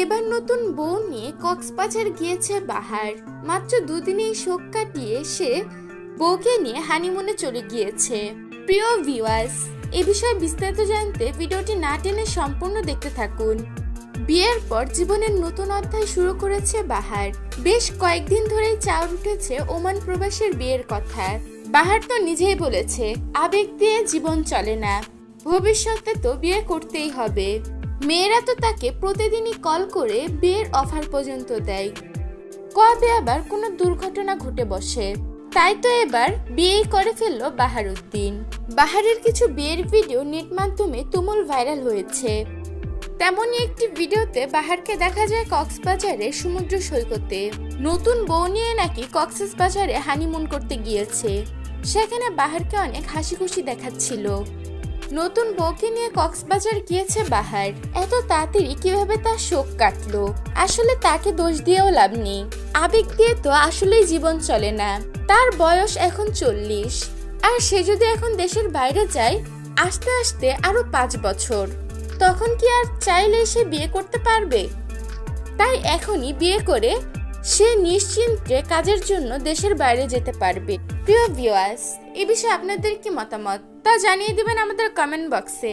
এবার নতুন বউ নিয়ে কক্সবাজার গিয়েছে বাহার। মাত্র দুদিনেই শোক কাটিয়ে সে বউকে নিয়ে হানিমুনে চলে গিয়েছে। প্রিয় ভিউয়ার্স, এ বিষয়ে বিস্তারিত জানতে ভিডিওটি না টেনে সম্পূর্ণ দেখতে থাকুন। বিয়ের পর জীবনের নতুন অধ্যায় শুরু করেছে বাহার। বেশ কয়েকদিন ধরেই চাউর উঠেছে ওমান প্রবাসীর বিয়ের কথা। বাহার তো নিজেই বলেছে, আবেগ দিয়ে জীবন চলে না, ভবিষ্যতে তো বিয়ে করতেই হবে। মেয়েরা তো তাকে প্রতিদিনই কল করে বিয়ের অফার পর্যন্ত দেয়। কবে আবার কোনো দুর্ঘটনা ঘটে বসে। তাই তো এবার বিয়ে করে ফেললো বাহারউদ্দিন। বাহারের কিছু বিয়ের ভিডিও নেট মাধ্যমে তুমুল ভাইরাল হয়েছে। তেমনই একটি ভিডিওতে বাহারকে দেখা যায় কক্সবাজারে সমুদ্র সৈকতে। নতুন বউ নিয়ে নাকি কক্সবাজারে হানিমুন করতে গিয়েছে। সেখানে বাহারকে অনেক হাসি খুশি দেখাচ্ছিল। নতুন বউকে নিয়ে কক্সবাজার গিয়েছে বাহার। এত তাড়াতাড়ি কিভাবে তার শোক কাটলো? আসলে তাকে দোষ দিয়েও লাভ নেই। আবেগ দিয়ে তো আসলেই জীবন চলে না। তার বয়স এখন 40, আর সে যদি এখন দেশের বাইরে যায় আস্তে আস্তে আরো 5 বছর, তখন কি আর চাইলে সে বিয়ে করতে পারবে? তাই এখনই বিয়ে করে সে নিশ্চিন্তে কাজের জন্য দেশের বাইরে যেতে পারবে। প্রিয় ভিউয়ার্স, এই বিষয়ে আপনাদের কি মতামত তা জানিয়ে দিবেন আমাদের কমেন্ট বক্সে।